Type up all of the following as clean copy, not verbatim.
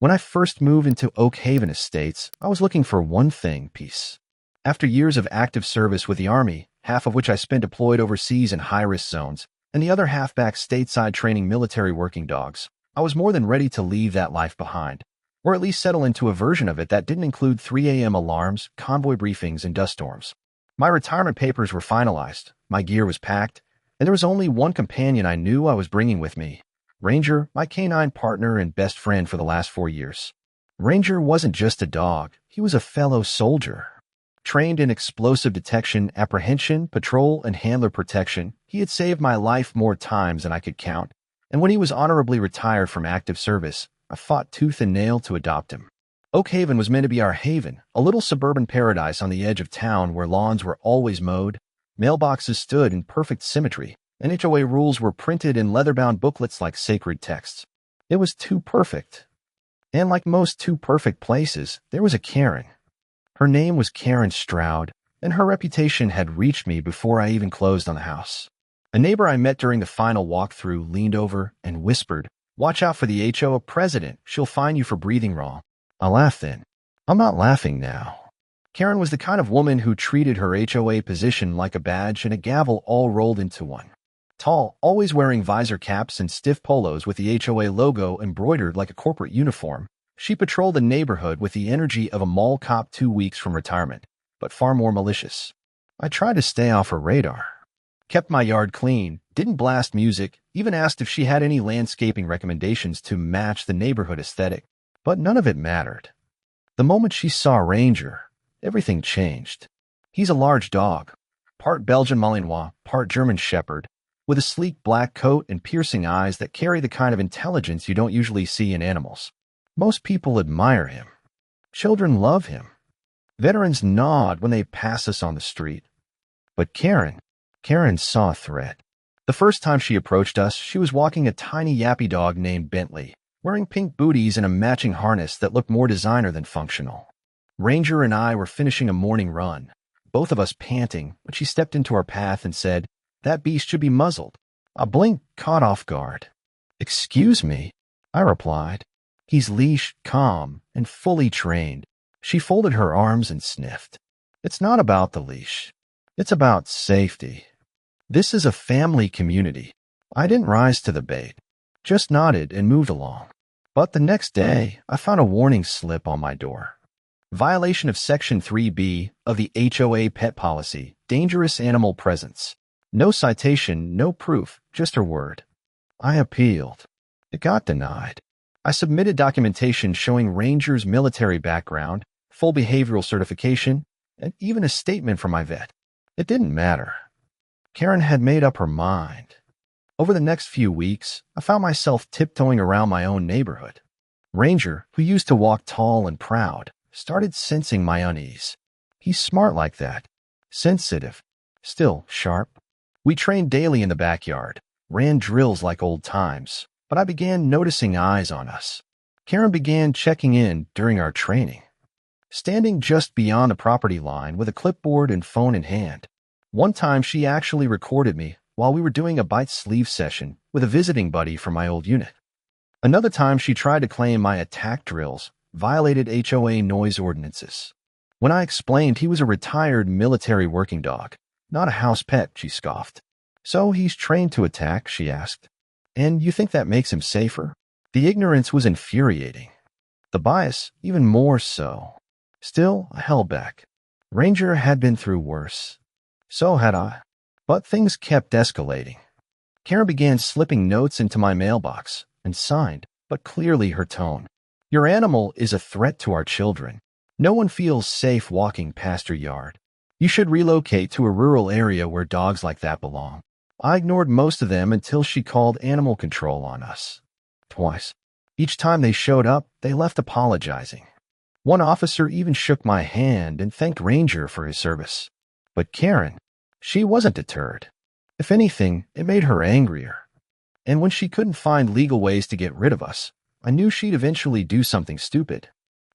When I first moved into Oak Haven Estates, I was looking for one thing: peace. After years of active service with the Army, half of which I spent deployed overseas in high-risk zones, and the other half back stateside training military working dogs, I was more than ready to leave that life behind, or at least settle into a version of it that didn't include 3 a.m. alarms, convoy briefings, and dust storms. My retirement papers were finalized, my gear was packed, and there was only one companion I knew I was bringing with me: Ranger, my canine partner and best friend for the last 4 years. Ranger wasn't just a dog, he was a fellow soldier. Trained in explosive detection, apprehension, patrol, and handler protection, he had saved my life more times than I could count, and when he was honorably retired from active service, I fought tooth and nail to adopt him. Oak Haven was meant to be our haven, a little suburban paradise on the edge of town where lawns were always mowed, mailboxes stood in perfect symmetry, and HOA rules were printed in leather-bound booklets like sacred texts. It was too perfect. And like most too perfect places, there was a Karen. Her name was Karen Stroud, and her reputation had reached me before I even closed on the house. A neighbor I met during the final walkthrough leaned over and whispered, "Watch out for the HOA president. She'll fine you for breathing wrong." I laughed then. I'm not laughing now. Karen was the kind of woman who treated her HOA position like a badge and a gavel all rolled into one. Tall, always wearing visor caps and stiff polos with the HOA logo embroidered like a corporate uniform, she patrolled the neighborhood with the energy of a mall cop 2 weeks from retirement, but far more malicious. I tried to stay off her radar. Kept my yard clean, didn't blast music, even asked if she had any landscaping recommendations to match the neighborhood aesthetic, but none of it mattered. The moment she saw Ranger, everything changed. He's a large dog, part Belgian Malinois, part German Shepherd, with a sleek black coat and piercing eyes that carry the kind of intelligence you don't usually see in animals. Most people admire him. Children love him. Veterans nod when they pass us on the street. But Karen saw a threat. The first time she approached us, she was walking a tiny yappy dog named Bentley, wearing pink booties and a matching harness that looked more designer than functional. Ranger and I were finishing a morning run, both of us panting, when she stepped into our path and said, "That beast should be muzzled." I blinked, caught off guard. "Excuse me," I replied. "He's leashed, calm, and fully trained." She folded her arms and sniffed. "It's not about the leash. It's about safety. This is a family community." I didn't rise to the bait, just nodded and moved along. But the next day, I found a warning slip on my door. Violation of Section 3B of the HOA Pet Policy, dangerous animal presence. No citation, no proof, just her word. I appealed. It got denied. I submitted documentation showing Ranger's military background, full behavioral certification, and even a statement from my vet. It didn't matter. Karen had made up her mind. Over the next few weeks, I found myself tiptoeing around my own neighborhood. Ranger, who used to walk tall and proud, started sensing my unease. He's smart like that. Sensitive. Still sharp. We trained daily in the backyard, ran drills like old times, but I began noticing eyes on us. Karen began checking in during our training, standing just beyond the property line with a clipboard and phone in hand. One time she actually recorded me while we were doing a bite sleeve session with a visiting buddy from my old unit. Another time she tried to claim my attack drills violated HOA noise ordinances. When I explained he was a retired military working dog, not a house pet, she scoffed. "So he's trained to attack?" she asked. "And you think that makes him safer?" The ignorance was infuriating. The bias, even more so. Still, I held back. Ranger had been through worse. So had I. But things kept escalating. Karen began slipping notes into my mailbox, and signed, but clearly her tone. "Your animal is a threat to our children. No one feels safe walking past your yard. You should relocate to a rural area where dogs like that belong." I ignored most of them until she called animal control on us. Twice. Each time they showed up, they left apologizing. One officer even shook my hand and thanked Ranger for his service. But Karen, she wasn't deterred. If anything, it made her angrier. And when she couldn't find legal ways to get rid of us, I knew she'd eventually do something stupid.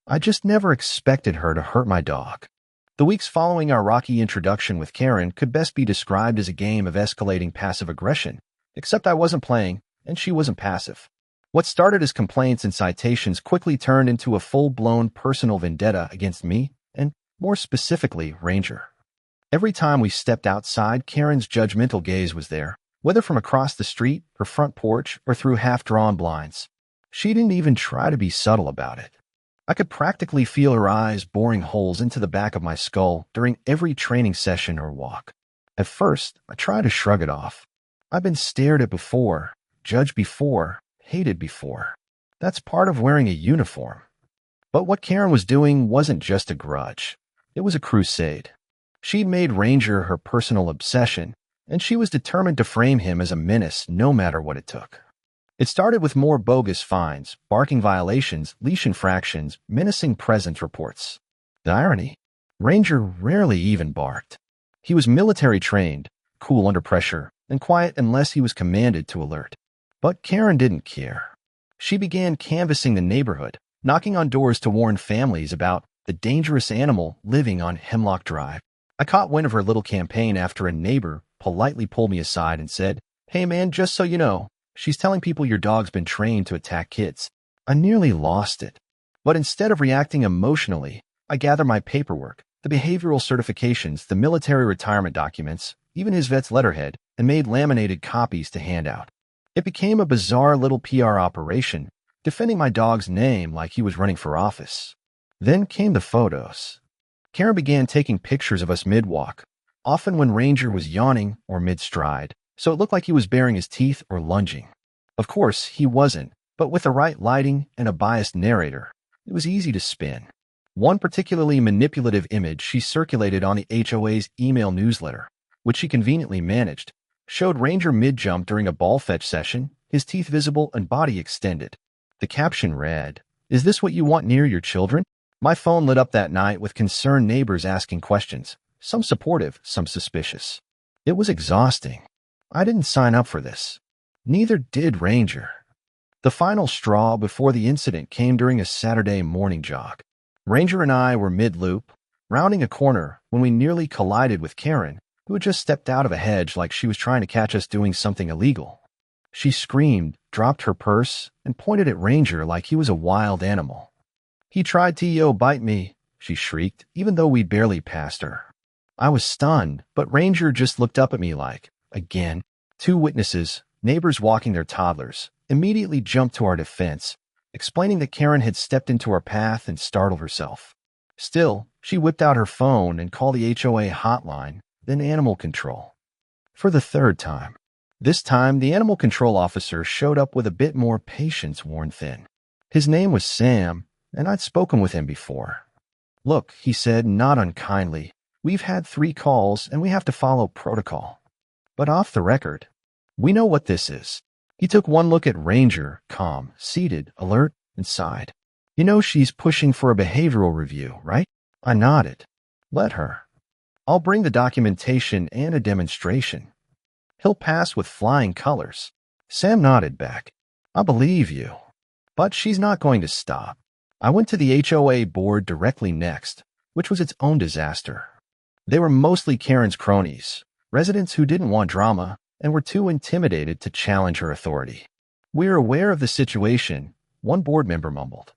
I just never expected her to hurt my dog. The weeks following our rocky introduction with Karen could best be described as a game of escalating passive aggression, except I wasn't playing and she wasn't passive. What started as complaints and citations quickly turned into a full-blown personal vendetta against me, and more specifically, Ranger. Every time we stepped outside, Karen's judgmental gaze was there, whether from across the street, her front porch, or through half-drawn blinds. She didn't even try to be subtle about it. I could practically feel her eyes boring holes into the back of my skull during every training session or walk. At first, I tried to shrug it off. I've been stared at before, judged before, hated before. That's part of wearing a uniform. But what Karen was doing wasn't just a grudge. It was a crusade. She'd made Ranger her personal obsession, and she was determined to frame him as a menace no matter what it took. It started with more bogus fines, barking violations, leash infractions, menacing presence reports. The irony? Ranger rarely even barked. He was military trained, cool under pressure, and quiet unless he was commanded to alert. But Karen didn't care. She began canvassing the neighborhood, knocking on doors to warn families about the dangerous animal living on Hemlock Drive. I caught wind of her little campaign after a neighbor politely pulled me aside and said, "Hey man, just so you know, she's telling people your dog's been trained to attack kids." I nearly lost it. But instead of reacting emotionally, I gathered my paperwork, the behavioral certifications, the military retirement documents, even his vet's letterhead, and made laminated copies to hand out. It became a bizarre little PR operation, defending my dog's name like he was running for office. Then came the photos. Karen began taking pictures of us mid-walk, often when Ranger was yawning or mid-stride, so it looked like he was baring his teeth or lunging. Of course, he wasn't, but with the right lighting and a biased narrator, it was easy to spin. One particularly manipulative image she circulated on the HOA's email newsletter, which she conveniently managed, showed Ranger mid-jump during a ball fetch session, his teeth visible and body extended. The caption read, "Is this what you want near your children?" My phone lit up that night with concerned neighbors asking questions, some supportive, some suspicious. It was exhausting. I didn't sign up for this. Neither did Ranger. The final straw before the incident came during a Saturday morning jog. Ranger and I were mid-loop, rounding a corner when we nearly collided with Karen, who had just stepped out of a hedge like she was trying to catch us doing something illegal. She screamed, dropped her purse, and pointed at Ranger like he was a wild animal. "He tried to bite me," she shrieked, even though we'd barely passed her. I was stunned, but Ranger just looked up at me like, again. Two witnesses, neighbors walking their toddlers, immediately jumped to our defense, explaining that Karen had stepped into our path and startled herself. Still, she whipped out her phone and called the HOA hotline, then animal control. For the third time. This time, the animal control officer showed up with a bit more patience worn thin. His name was Sam, and I'd spoken with him before. "Look," he said, not unkindly, "we've had 3 calls and we have to follow protocol. But off the record, we know what this is." He took one look at Ranger, calm, seated, alert, and sighed. "You know she's pushing for a behavioral review, right?" I nodded. "Let her. I'll bring the documentation and a demonstration. He'll pass with flying colors." Sam nodded back. "I believe you. But she's not going to stop." I went to the HOA board directly next, which was its own disaster. They were mostly Karen's cronies, residents who didn't want drama and were too intimidated to challenge her authority. "We're aware of the situation," one board member mumbled.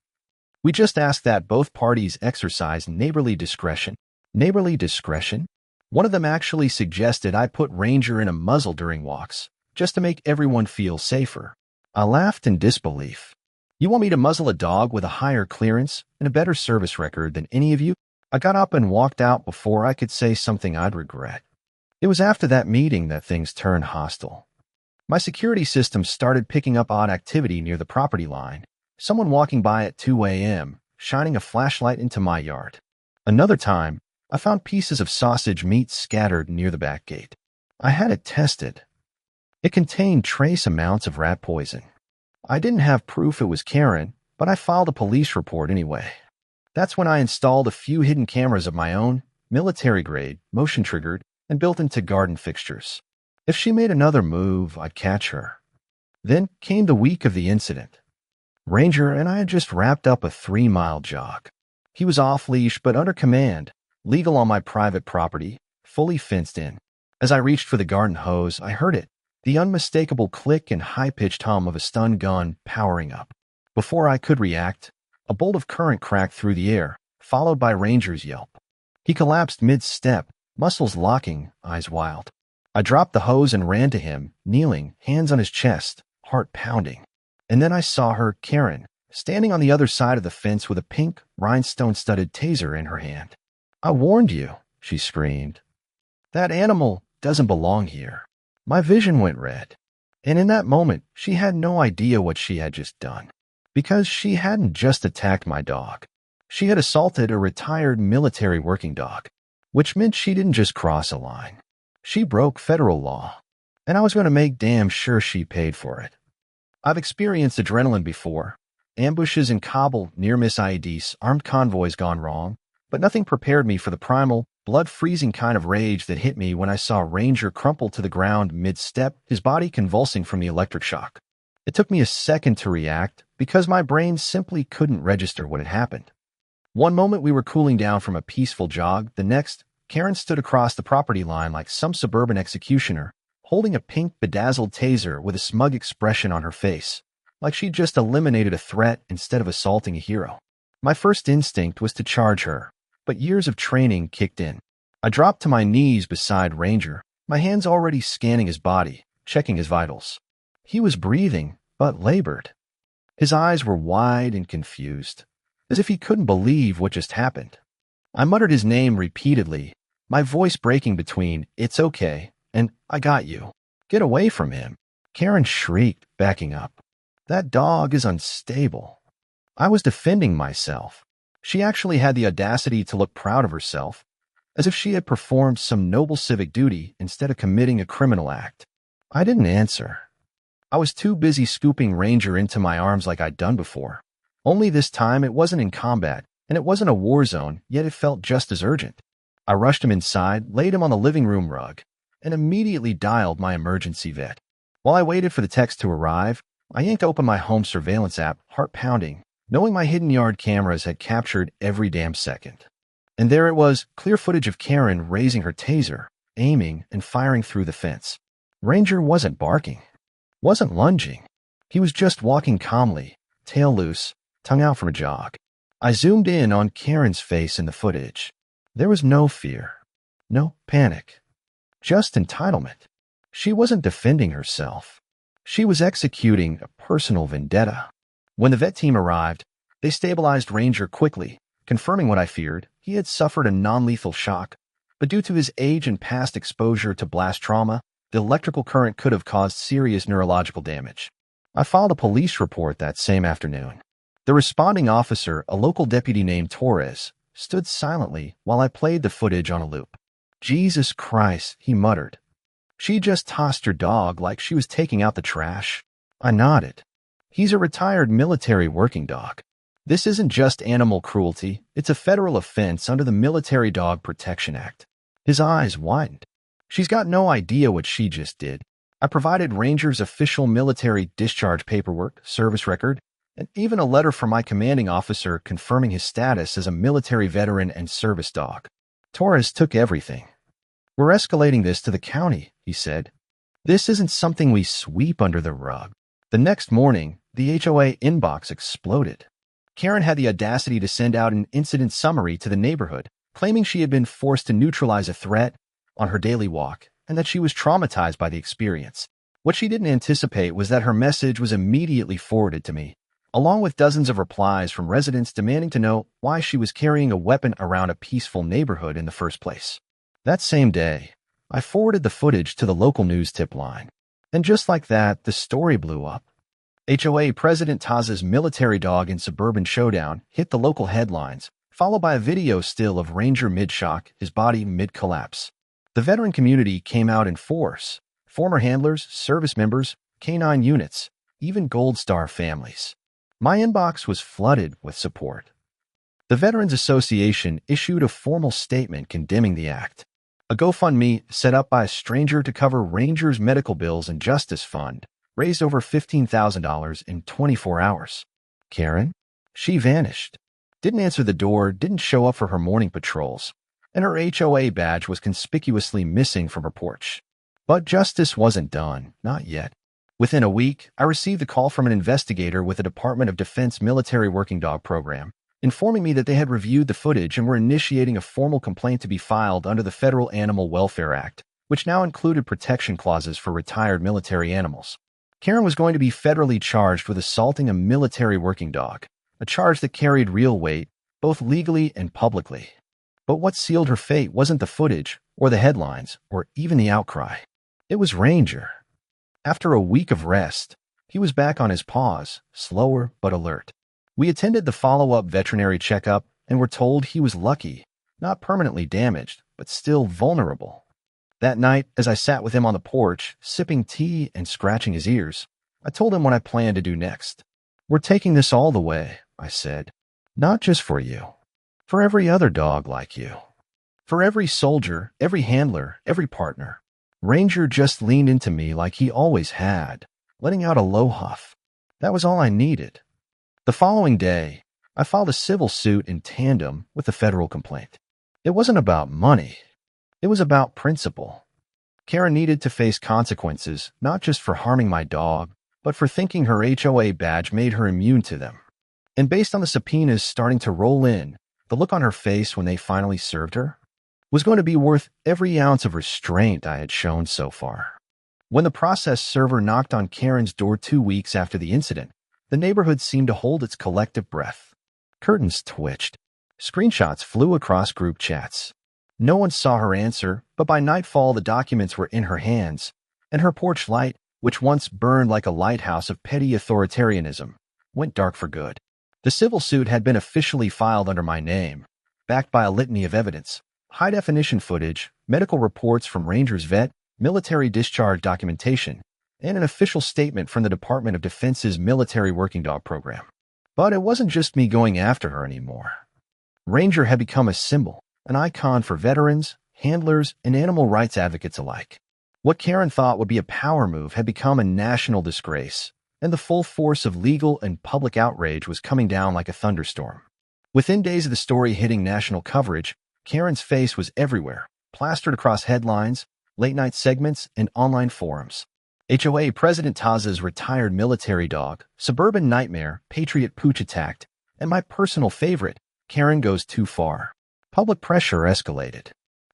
"We just ask that both parties exercise neighborly discretion." Neighborly discretion? One of them actually suggested I put Ranger in a muzzle during walks, just to make everyone feel safer. I laughed in disbelief. "You want me to muzzle a dog with a higher clearance and a better service record than any of you?" I got up and walked out before I could say something I'd regret. It was after that meeting that things turned hostile. My security system started picking up odd activity near the property line, someone walking by at 2 a.m., shining a flashlight into my yard. Another time, I found pieces of sausage meat scattered near the back gate. I had it tested. It contained trace amounts of rat poison. I didn't have proof it was Karen, but I filed a police report anyway. That's when I installed a few hidden cameras of my own, military-grade, motion-triggered, and built into garden fixtures. If she made another move, I'd catch her. Then came the week of the incident. Ranger and I had just wrapped up a 3-mile jog. He was off-leash but under command, legal on my private property, fully fenced in. As I reached for the garden hose, I heard it, The unmistakable click and high-pitched hum of a stun gun powering up. Before I could react, a bolt of current cracked through the air, followed by Ranger's yelp. He collapsed mid-step, muscles locking, eyes wild. I dropped the hose and ran to him, kneeling, hands on his chest, heart pounding. And then I saw her, Karen, standing on the other side of the fence with a pink, rhinestone-studded taser in her hand. "I warned you," she screamed. "That animal doesn't belong here." My vision went red. And in that moment, she had no idea what she had just done. Because she hadn't just attacked my dog. She had assaulted a retired military working dog, which meant she didn't just cross a line. She broke federal law, and I was going to make damn sure she paid for it. I've experienced adrenaline before, ambushes in Kabul, near-miss IEDs, armed convoys gone wrong, but nothing prepared me for the primal, blood-freezing kind of rage that hit me when I saw Ranger crumple to the ground mid-step, his body convulsing from the electric shock. It took me a second to react because my brain simply couldn't register what had happened. One moment we were cooling down from a peaceful jog, the next, Karen stood across the property line like some suburban executioner, holding a pink, bedazzled taser with a smug expression on her face, like she'd just eliminated a threat instead of assaulting a hero. My first instinct was to charge her, but years of training kicked in. I dropped to my knees beside Ranger, my hands already scanning his body, checking his vitals. He was breathing, but labored. His eyes were wide and confused, as if he couldn't believe what just happened. I muttered his name repeatedly, my voice breaking between, "It's okay," and "I got you." "Get away from him," Karen shrieked, backing up. "That dog is unstable." I was defending myself. She actually had the audacity to look proud of herself, as if she had performed some noble civic duty instead of committing a criminal act. I didn't answer. I was too busy scooping Ranger into my arms like I'd done before. Only this time it wasn't in combat, and it wasn't a war zone, yet it felt just as urgent. I rushed him inside, laid him on the living room rug, and immediately dialed my emergency vet. While I waited for the text to arrive, I yanked open my home surveillance app, heart pounding, knowing my hidden yard cameras had captured every damn second. And there it was, clear footage of Karen raising her taser, aiming and firing through the fence. Ranger wasn't barking, wasn't lunging. He was just walking calmly, tail loose, tongue out from a jog. I zoomed in on Karen's face in the footage. There was no fear, no panic, just entitlement. She wasn't defending herself. She was executing a personal vendetta. When the vet team arrived, they stabilized Ranger quickly, confirming what I feared. He had suffered a non-lethal shock, but due to his age and past exposure to blast trauma, the electrical current could have caused serious neurological damage. I filed a police report that same afternoon. The responding officer, a local deputy named Torres, stood silently while I played the footage on a loop. "Jesus Christ," he muttered. "She just tossed your dog like she was taking out the trash." I nodded. "He's a retired military working dog. This isn't just animal cruelty, it's a federal offense under the Military Dog Protection Act." His eyes widened. "She's got no idea what she just did." I provided Ranger's official military discharge paperwork, service record, and even a letter from my commanding officer confirming his status as a military veteran and service dog. Torres took everything. "We're escalating this to the county," he said. "This isn't something we sweep under the rug." The next morning, the HOA inbox exploded. Karen had the audacity to send out an incident summary to the neighborhood, claiming she had been forced to neutralize a threat on her daily walk and that she was traumatized by the experience. What she didn't anticipate was that her message was immediately forwarded to me, along with dozens of replies from residents demanding to know why she was carrying a weapon around a peaceful neighborhood in the first place. That same day, I forwarded the footage to the local news tip line. And just like that, the story blew up. HOA President Tazed's military dog in suburban showdown hit the local headlines, followed by a video still of Ranger mid-shock, his body mid-collapse. The veteran community came out in force. Former handlers, service members, K-9 units, even Gold Star families. My inbox was flooded with support. The Veterans Association issued a formal statement condemning the act. A GoFundMe set up by a stranger to cover Ranger's medical bills and justice fund raised over $15,000 in 24 hours. Karen? She vanished. Didn't answer the door, didn't show up for her morning patrols, and her HOA badge was conspicuously missing from her porch. But justice wasn't done, not yet. Within a week, I received a call from an investigator with the Department of Defense Military Working Dog Program, informing me that they had reviewed the footage and were initiating a formal complaint to be filed under the Federal Animal Welfare Act, which now included protection clauses for retired military animals. Karen was going to be federally charged with assaulting a military working dog, a charge that carried real weight, both legally and publicly. But what sealed her fate wasn't the footage, or the headlines, or even the outcry. It was Ranger. After a week of rest, he was back on his paws, slower but alert. We attended the follow-up veterinary checkup and were told he was lucky, not permanently damaged, but still vulnerable. That night, as I sat with him on the porch, sipping tea and scratching his ears, I told him what I planned to do next. "We're taking this all the way," I said. "Not just for you. For every other dog like you. For every soldier, every handler, every partner." Ranger just leaned into me like he always had, letting out a low huff. That was all I needed. The following day, I filed a civil suit in tandem with the federal complaint. It wasn't about money. It was about principle. Karen needed to face consequences, not just for harming my dog, but for thinking her HOA badge made her immune to them. And based on the subpoenas starting to roll in, the look on her face when they finally served her was going to be worth every ounce of restraint I had shown so far. When the process server knocked on Karen's door 2 weeks after the incident, the neighborhood seemed to hold its collective breath. Curtains twitched. Screenshots flew across group chats. No one saw her answer, but by nightfall the documents were in her hands, and her porch light, which once burned like a lighthouse of petty authoritarianism, went dark for good. The civil suit had been officially filed under my name, backed by a litany of evidence: high-definition footage, medical reports from Ranger's vet, military discharge documentation, and an official statement from the Department of Defense's Military Working Dog Program. But it wasn't just me going after her anymore. Ranger had become a symbol, an icon for veterans, handlers, and animal rights advocates alike. What Karen thought would be a power move had become a national disgrace, and the full force of legal and public outrage was coming down like a thunderstorm. Within days of the story hitting national coverage, Karen's face was everywhere, plastered across headlines, late-night segments, and online forums. HOA President Tazed's retired military dog, suburban nightmare, patriot pooch attacked, and my personal favorite, Karen goes too far. Public pressure escalated.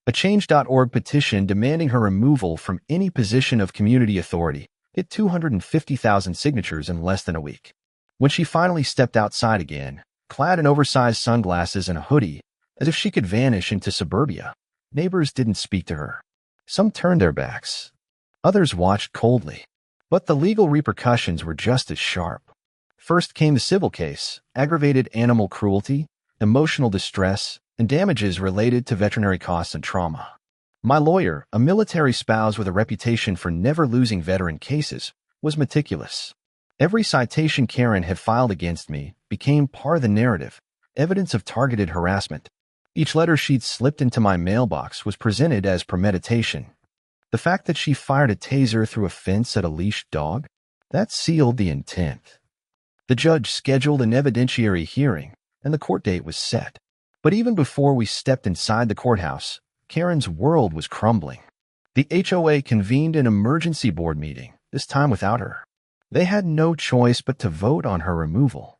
A Change.org petition demanding her removal from any position of community authority hit 250,000 signatures in less than a week. When she finally stepped outside again, clad in oversized sunglasses and a hoodie, as if she could vanish into suburbia, neighbors didn't speak to her. Some turned their backs. Others watched coldly. But the legal repercussions were just as sharp. First came the civil case: aggravated animal cruelty, emotional distress, and damages related to veterinary costs and trauma. My lawyer, a military spouse with a reputation for never losing veteran cases, was meticulous. Every citation Karen had filed against me became part of the narrative, evidence of targeted harassment. Each letter she'd slipped into my mailbox was presented as premeditation. The fact that she fired a taser through a fence at a leashed dog, that sealed the intent. The judge scheduled an evidentiary hearing, and the court date was set. But even before we stepped inside the courthouse, Karen's world was crumbling. The HOA convened an emergency board meeting, this time without her. They had no choice but to vote on her removal.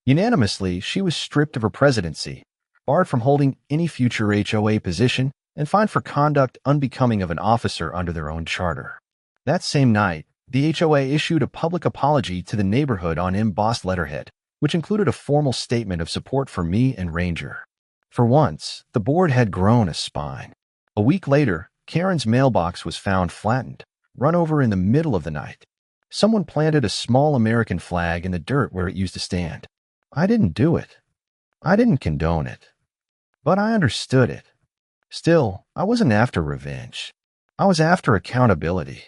Unanimously, she was stripped of her presidency, barred from holding any future HOA position, and fined for conduct unbecoming of an officer under their own charter. That same night, the HOA issued a public apology to the neighborhood on embossed letterhead, which included a formal statement of support for me and Ranger. For once, the board had grown a spine. A week later, Karen's mailbox was found flattened, run over in the middle of the night. Someone planted a small American flag in the dirt where it used to stand. I didn't do it. I didn't condone it. But I understood it. Still, I wasn't after revenge. I was after accountability.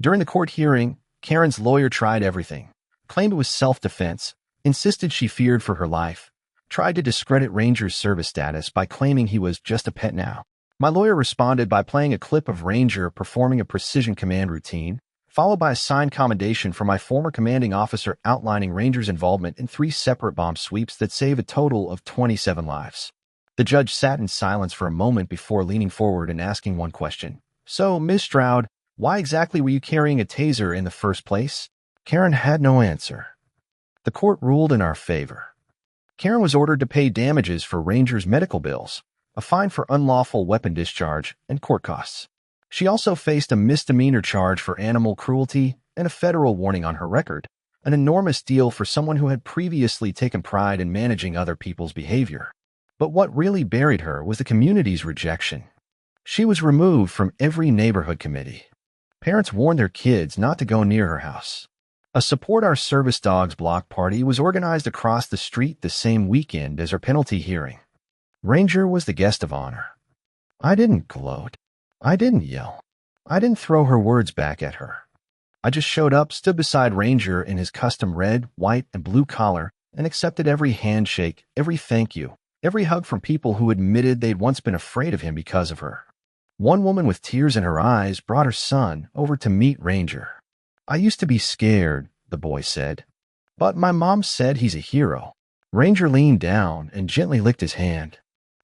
During the court hearing, Karen's lawyer tried everything, claimed it was self-defense, insisted she feared for her life, tried to discredit Ranger's service status by claiming he was just a pet now. My lawyer responded by playing a clip of Ranger performing a precision command routine, followed by a signed commendation from my former commanding officer outlining Ranger's involvement in 3 separate bomb sweeps that saved a total of 27 lives. The judge sat in silence for a moment before leaning forward and asking one question. "So, Ms. Stroud, Why exactly were you carrying a taser in the first place? Karen had no answer. The court ruled in our favor. Karen was ordered to pay damages for Ranger's medical bills, a fine for unlawful weapon discharge, and court costs. She also faced a misdemeanor charge for animal cruelty and a federal warning on her record, an enormous deal for someone who had previously taken pride in managing other people's behavior. But what really buried her was the community's rejection. She was removed from every neighborhood committee. Parents warned their kids not to go near her house. A Support Our Service Dogs block party was organized across the street the same weekend as her penalty hearing. Ranger was the guest of honor. I didn't gloat. I didn't yell. I didn't throw her words back at her. I just showed up, stood beside Ranger in his custom red, white, and blue collar, and accepted every handshake, every thank you, every hug from people who admitted they'd once been afraid of him because of her. One woman with tears in her eyes brought her son over to meet Ranger. I used to be scared, the boy said. But my mom said he's a hero. Ranger leaned down and gently licked his hand.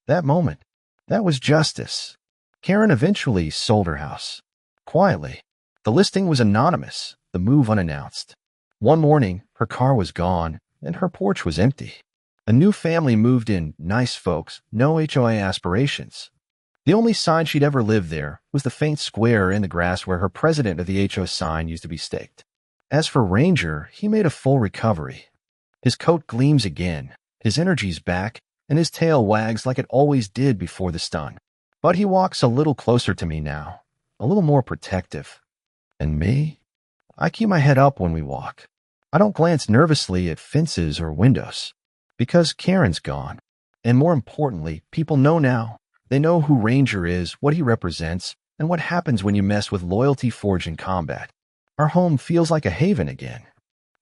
That moment, that was justice. Karen eventually sold her house. Quietly. The listing was anonymous, the move unannounced. One morning, her car was gone, and her porch was empty. A new family moved in, nice folks, no HOA aspirations. The only sign she'd ever lived there was the faint square in the grass where her president of the HOA sign used to be staked. As for Ranger, he made a full recovery. His coat gleams again, his energy's back, and his tail wags like it always did before the stun. But he walks a little closer to me now, a little more protective. And me? I keep my head up when we walk. I don't glance nervously at fences or windows. Because Karen's gone. And more importantly, people know now. They know who Ranger is, what he represents, and what happens when you mess with loyalty forged in combat. Our home feels like a haven again.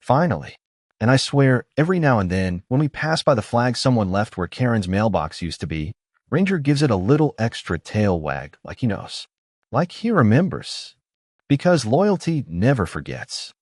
Finally. And I swear, every now and then, when we pass by the flag someone left where Karen's mailbox used to be, Ranger gives it a little extra tail wag, like he knows. Like he remembers. Because loyalty never forgets.